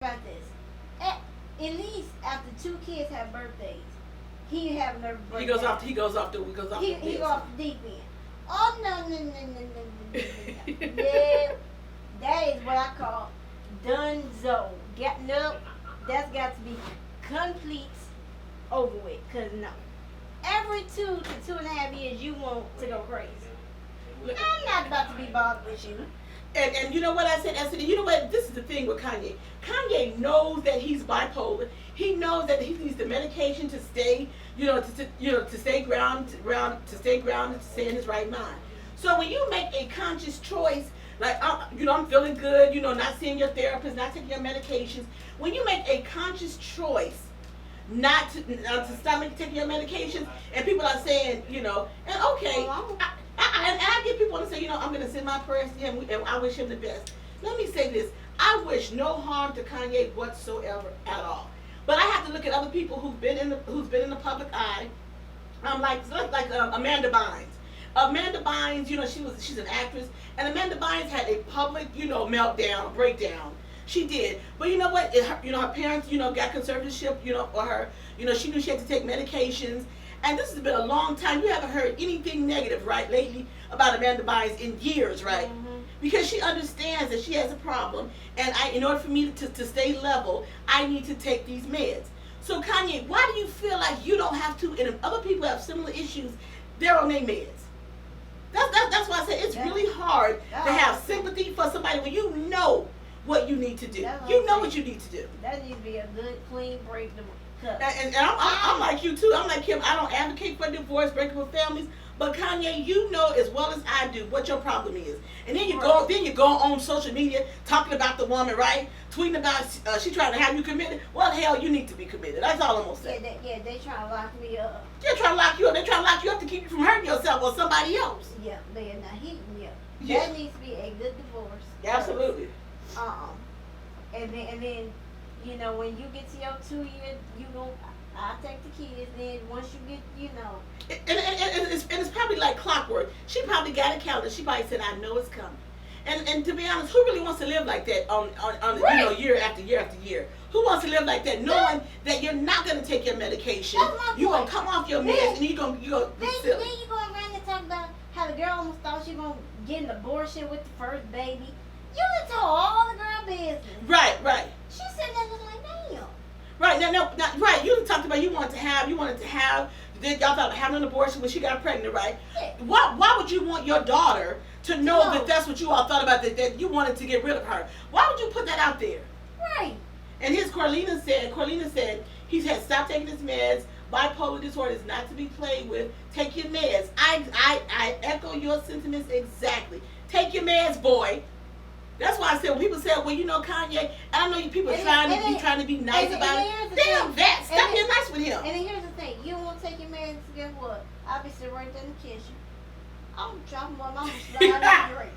about this. At least after two kids have birthdays, he have another birthday. He goes off the he go off the deep end. Oh no. Yeah, that is what I call donezo. Getting up, that's got to be complete over with. Cause no, every 2 to 2.5 years you want to go crazy. I'm not about to be bothered with you. And you know what I said? I said, you know what? This is the thing with Kanye. Kanye knows that he's bipolar. He knows that he needs the medication to stay, to stay grounded, to stay in his right mind. So when you make a conscious choice, like I'm feeling good, not seeing your therapist, not taking your medications. When you make a conscious choice not to stop taking your medications, and people are saying, and okay. And I get people to say, I'm going to send my prayers to him, and I wish him the best. Let me say this. I wish no harm to Kanye whatsoever at all. But I have to look at other people who've been in the public eye. Like Amanda Bynes. Amanda Bynes, she's an actress, and Amanda Bynes had a public, meltdown, breakdown. She did. But you know what? Her parents, got conservatorship, for her. She knew she had to take medications. And this has been a long time. You haven't heard anything negative, right, lately about Amanda Bynes in years, right? Mm-hmm. Because she understands that she has a problem, and in order for me to stay level, I need to take these meds. So Kanye, why do you feel like you don't have to, and if other people have similar issues, they're on their meds? That's why I said it's really hard to have sympathy for somebody when you know what you need to do. You know what you need to do. That needs to be a good, clean break. And I'm like you too. I'm like Kim. I don't advocate for divorce, breaking with families. But Kanye, you know as well as I do what your problem is. And then you go on social media talking about the woman, right? Tweeting about she trying to have you committed. Well, hell, you need to be committed. That's all I'm gonna say. They trying to lock me up. They're trying to lock you up. They're trying to lock you up to keep you from hurting yourself or somebody else. Yeah, they're not hitting me up. Yeah. That needs to be a good divorce. Absolutely. And then. When you get to your 2 years, I'll take the kids. Then once you get, And it's probably like clockwork. She probably got a calendar. She probably said, I know it's coming. And to be honest, who really wants to live like that on right. Year after year after year? Who wants to live like that knowing that you're not going to take your medication? You're going to come off your meds and you're going to be silly. Then you're going around and talk about how the girl almost thought she was going to get an abortion with the first baby. You done told all the girl business. Right. She said that looking like damn. Right, no, right. You talked about you wanted to have, y'all thought about having an abortion when she got pregnant, right? Yeah. Why would you want your daughter to know that that's what you all thought about, that you wanted to get rid of her? Why would you put that out there? Right. And Corlina said he had stopped taking his meds. Bipolar disorder is not to be played with. Take your meds. I echo your sentiments exactly. Take your meds, boy. That's why I said when people say, well, Kanye, I know you people trying to be nice about it. Damn that. Stop being nice with him. And then here's the thing. You don't want to take your man to get what? I'll be sitting right there in the kitchen. I'm dropping my mama slide out the drink.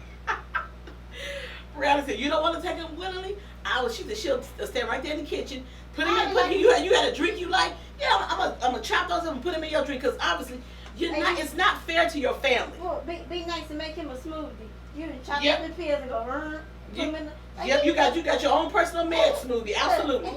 Brianna said, you don't want to take him willingly? She said she'll stand right there in the kitchen. You had a drink you like? Yeah, I'm gonna chop those up and put them in your drink because obviously it's not fair to your family. Well, be nice and make him a smoothie. You can chop up the pills and go, you got your own personal med smoothie, absolutely.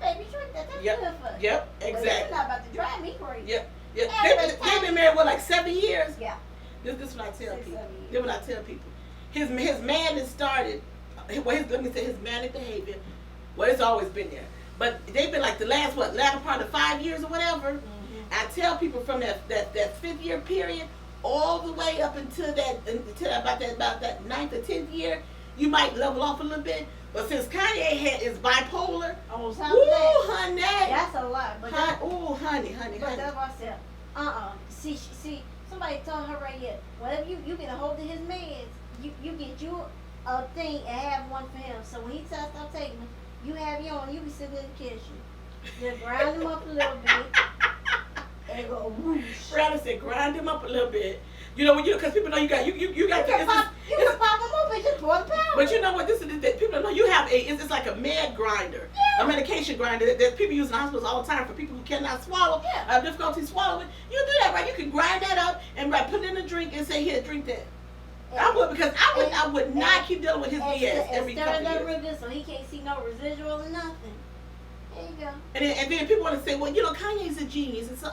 Baby, drink that. That's good for you. Yep, exactly. But it's not about to drive me crazy. Yep. They've been married like 7 years. Yeah. This is what I tell people. This is what I tell people. His madness started. Let me say his manic behavior. Well, it's always been there, but they've been like the latter part of 5 years or whatever. Mm-hmm. I tell people from that 5th year period all the way up until about that 9th or 10th year, you might level off a little bit. But since Kanye is bipolar, honey, that's a lot. But honey. But that's what I said. See, somebody told her right here, whatever you get a hold of his meds, you get you a thing and have one for him. So when he tells stop taking them, you have your own. You be sitting in the kitchen, just grind them up a little bit. And go whoosh. Brianna said, grind him up a little bit. Because people know you got. You can pop them up and just pour the powder. But you know what? This is that people don't know. You have it's like a med grinder, a medication grinder that people use in hospitals all the time for people who cannot swallow, have difficulty swallowing. You do that, right? You can grind that up and put it in a drink and say, here, drink that. I would, because I would not keep dealing with his BS every couple stir it up years. real good so he can't see no residual or nothing. There you go. And then people want to say, well, you know, Kanye's a genius. And so,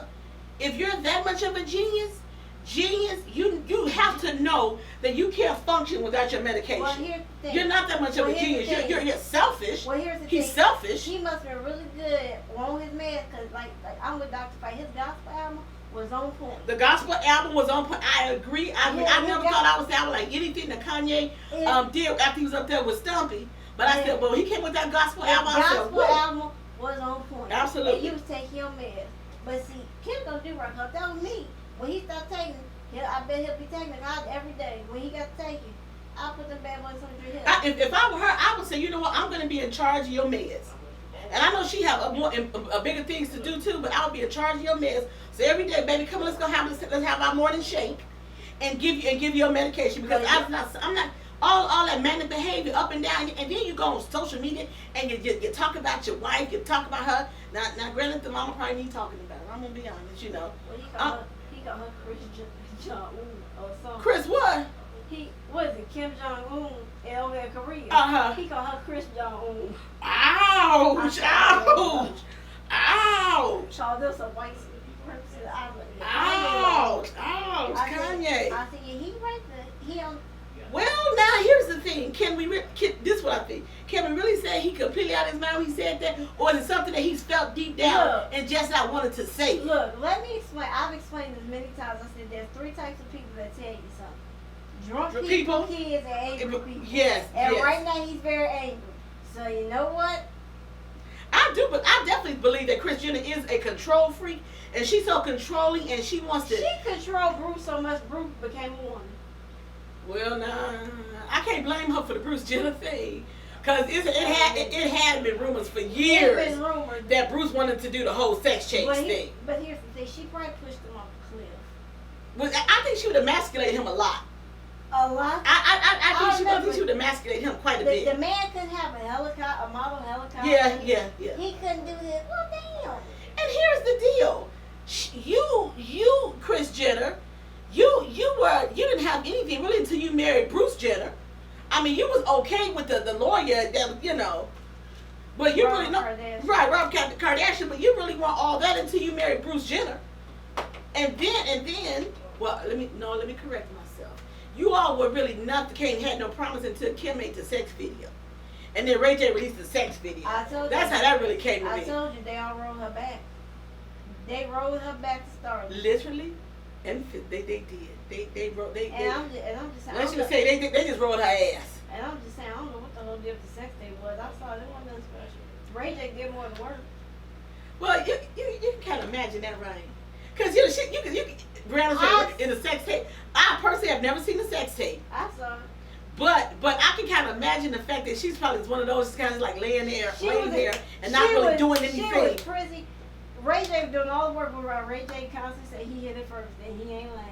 if you're that much of a genius, you have to know that you can't function without your medication. Well, here's the thing. You're not that much of a genius. You're selfish. Well, here's the He's thing. selfish. He must have been really good on his meds, because like I'm with Dr. Fight. His gospel album was on point. The gospel album was on point. I agree. I never thought I would sound like anything that Kanye did after he was up there with Stumpy. But I said, well, he came with that gospel album. The gospel album was on point. Absolutely. And you was taking your meds. But see, Kim don't do right, because that was me. When he started taking, I bet he'll be taking it out every day. When he got to take it, I'll put them bad boys under his head. If I were her, I would say, you know what, I'm going to be in charge of your meds. And I know she have bigger things to do too, but I would be in charge of your meds. So every day, baby, come on, let's have our morning shake, and give you your medication, because I'm not all that manic behavior up and down, and then you go on social media and you talk about your wife, you talk about her. Now granted, the mama probably need talking about her. I'm gonna be honest, you know. Well, he got her Kris Jong-un or something. Chris what? What is it, Kim Jong-un over in Korea? He called her Kris Jong-un. Ouch! Ouch! Ouch! Called this a white person. Ouch! Ouch! Kanye. I said, yeah, he right there. He on. Well, now here's the thing. This is what I think. Can we really say he completely out of his mind when he said that? Or is it something that he's felt deep down and just not wanted to say? Look, let me explain. I've explained this many times. I said there's 3 types of people that tell you something. Drunk people, kids, and angry people. Yes. And right now he's very angry. So you know what? But I definitely believe that Kris Jenner is a control freak, and she's so controlling, and she wants to. She controlled Bruce so much, Bruce became a woman. Well, nah, I can't blame her for the Bruce Jenner thing, because it had been rumors for years that Bruce wanted to do the whole sex change thing. But here's the thing, she probably pushed him off the cliff. Well, I think she would emasculate him a lot. A lot? I think she would emasculate him quite a bit. The man couldn't have a model helicopter. Yeah. He couldn't do this. Well, damn. And here's the deal. You, Kris Jenner, you didn't have anything really until you married Bruce Jenner. I mean, you was okay with the lawyer that, you know, but you really not right, Rob Kardashian, but you really want all that until you married Bruce Jenner. And then, well, let me correct myself. You all were really had no promise until Kim made the sex video. And then Ray J released the sex video. That's how that really came to me. I told you they all rolled her back. They rolled her back to start. Literally, and they did. They rolled. And I'm just saying. Let's just say they just rolled her ass. And I'm just saying, I don't know what the whole deal with the sex tape was. I saw it wasn't nothing special. Ray J did more than work. Well, you can kind of imagine that, right? Because you can Brianna said in the sex tape. I personally have never seen the sex tape. I saw it. But I can kind of imagine the fact that she's probably one of those kind of like laying there and not really doing anything. She was crazy. Ray J was doing all the work around. Ray J constantly said he hit it first, and he ain't lying.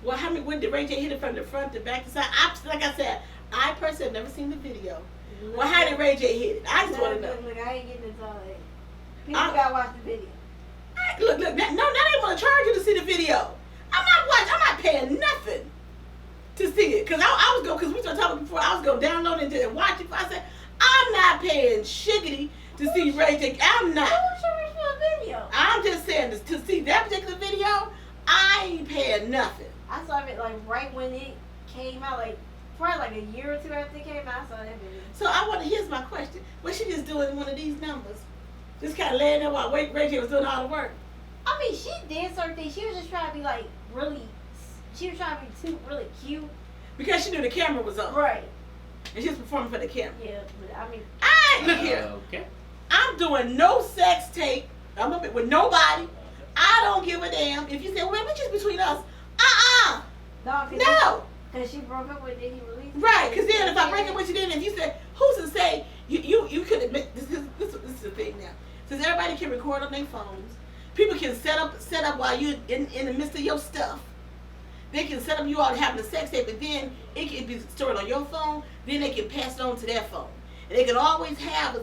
Well, when did Ray J hit it from the front to back to side? Like I said, I personally have never seen the video. Well, how did Ray J hit it? I just want to know. Look, I ain't getting into all that. People gotta watch the video. Look, now they want to charge you to see the video. I'm not paying nothing to see it. Because we started talking before, I was going to download it and watch it. I said, I'm not paying shiggity to see Ray J. I'm not. Who's charging for a video? I'm just saying, to see that particular video, I ain't paying nothing. I saw it like right when it came out, like probably like a year or 2 after it came out. I saw that video. So here's my question. Was she just doing one of these numbers? Just kind of laying there while Ray J was doing all the work? I mean, she did certain things. She was just trying to be like she was trying to be too really cute. Because she knew the camera was on. Right. And she was performing for the camera. Yeah, but I mean. Look here. Okay. I'm doing no sex tape. I'm up with nobody. I don't give a damn. If you say, well, it's just between us. No. Because she broke up with it, he released it. Right, because then if I break up with you, then if you say, who's to say, you could admit, this is the thing now. Since everybody can record on their phones, people can set up while you're in the midst of your stuff. They can set up you all having a sex tape, but then it can be stored on your phone, then they can pass it on to their phone. They can always have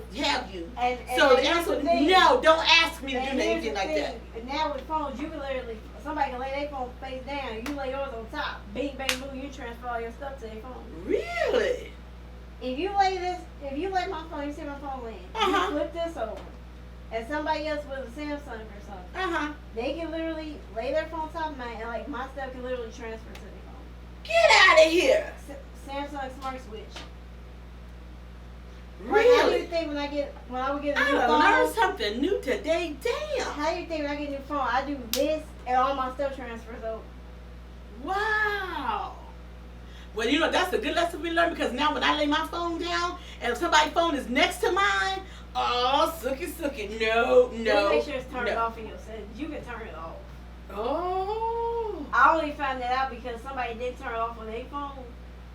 you. So the answer is no. Don't ask me to do anything like that. And now with phones, you can literally somebody can lay their phone face down. You lay yours on top. Bing bang boom. You transfer all your stuff to their phone. Really? If you lay my phone, you see my phone laying. You flip this over, and somebody else with a Samsung or something. They can literally lay their phone on top of mine, and like my stuff can literally transfer to their phone. Get out of here. Samsung Smart Switch. Really? How do you think when I would get a new phone? I learned something new today. Damn. How do you think when I get a new phone, I do this and all my stuff transfers over? Wow. Well, you know, that's a good lesson we learned, because now when I lay my phone down and somebody's phone is next to mine, oh, sookie. No. Make sure it's turned off in your settings. You can turn it off. Oh. I only found that out because somebody did turn it off on their phone.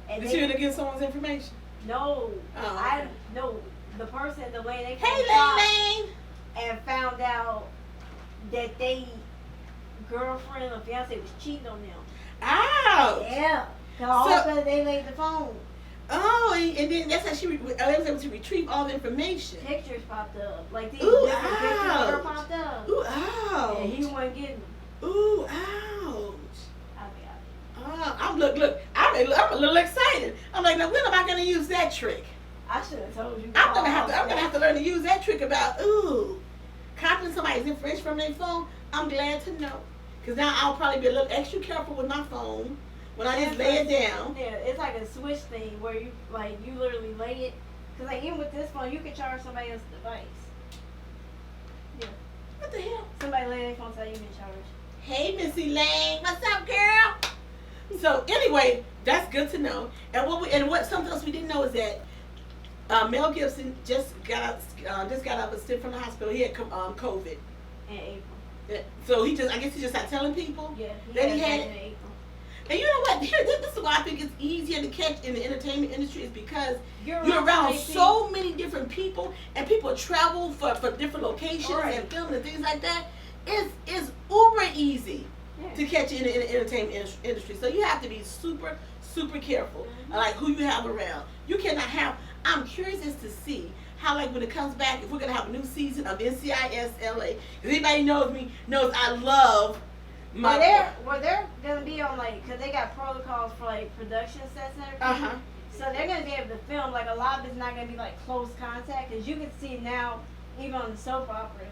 And Did you get someone's information? No. Oh, okay. No. The person, the lady, they Hey, Lane. and found out that they girlfriend or fiance was cheating on them. Ouch. Yeah. Cause all of a sudden they laid the phone. Oh, and then that's how she was able to retrieve all the information. Pictures popped up. Like these Ooh, different pictures of her ouch. popped up. Ooh, ouch. And he wasn't getting them. Ooh, ouch. I Look, I'm a little excited. I'm like, now when am I gonna use that trick? I should have told you. I'm gonna have to learn to use that trick about copying somebody's information from their phone. I'm glad to know, because now I'll probably be a little extra careful with my phone when I just lay it down. Yeah, it's like a switch thing where you literally lay it, because like even with this phone you can charge somebody else's device. Yeah. What the hell? Somebody lay their phone so you can charge. Hey, Missy Lane, what's up, girl? So anyway, that's good to know. And what something else we didn't know is that Mel Gibson just got out of a stint from the hospital. He had COVID. In April. Yeah, so I guess he just started telling people that he had it in it. April. And you know what? This is why I think it's easier to catch in the entertainment industry, is because you're around so many different people, and people travel for different locations and film and things like that. It's uber easy to catch in the entertainment industry. So you have to be super, super careful, like who you have around. You cannot have. I'm curious as to see how, like, when it comes back, if we're gonna have a new season of NCIS LA. If anybody knows me, knows I love my. They're gonna be on, like, cause they got protocols for like production sets and everything. So they're gonna be able to film, like, a lot of it's not gonna be like close contact, cause you can see now even on the soap operas.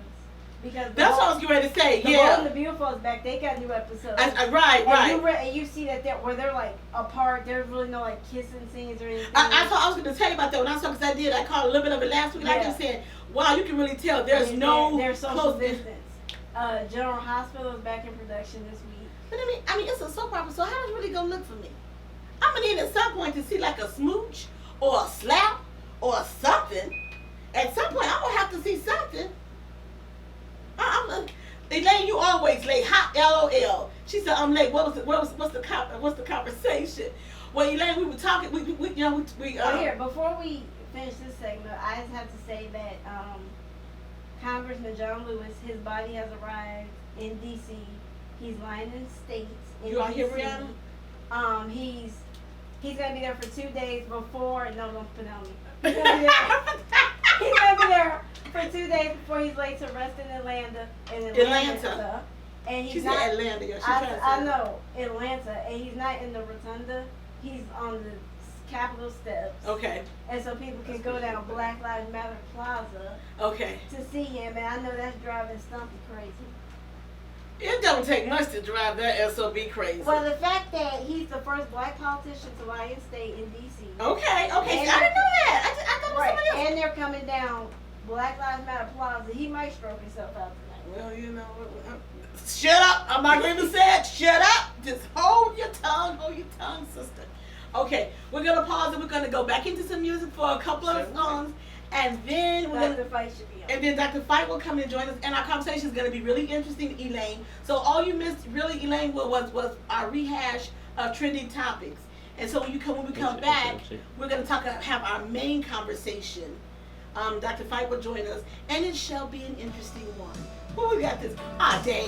Because that's what I was getting ready to say. The Bold and the Beautiful is back. They got new episodes. Right. And you see that they're like apart. There's really no like kissing scenes or anything. I was going to tell you about that when I saw, because I caught a little bit of it last week. And I just said, wow, you can really tell there's there's social distance. General Hospital is back in production this week. But I mean, it's a soap opera, so how is it really gonna look for me? I'm gonna need at some point to see like a smooch or a slap or something. At some point, I'm gonna have to see something. Elaine, you always late. Hot LOL. She said I'm late. What's the conversation? Well, Elaine, we were talking. Here, before we finish this segment, I just have to say that Congressman John Lewis, his body has arrived in D.C. He's lying in states in you all D.C. hear Brianna? He's gonna be there for 2 days before. No, don't put it on me. He's gonna be there for 2 days before he's laid to rest in Atlanta. And he's not Atlanta. I know, Atlanta, and he's not in the rotunda. He's on the Capitol steps. Okay. And so people can go down Black Lives Matter Plaza. Okay. To see him, and I know that's driving Stumpy crazy. It don't take much to drive that SOB crazy. Well, the fact that he's the first black politician to lie in state in D.C. Okay. I didn't know that. I thought it was somebody else. And they're coming down Black Lives Matter Plaza. He might stroke himself out tonight. Well, you know, shut up. I'm not going to say it. Shut up. Just hold your tongue, sister. Okay, we're going to pause and we're going to go back into some music for a couple of songs. And then Dr. Fight should be on. And then Dr. Fight will come and join us. And our conversation is going to be really interesting, Elaine. So all you missed, really, Elaine, was our rehash of trending topics. And so when we come back, we're going to have our main conversation. Dr. Fight will join us, and it shall be an interesting one. Who we got this? Dave.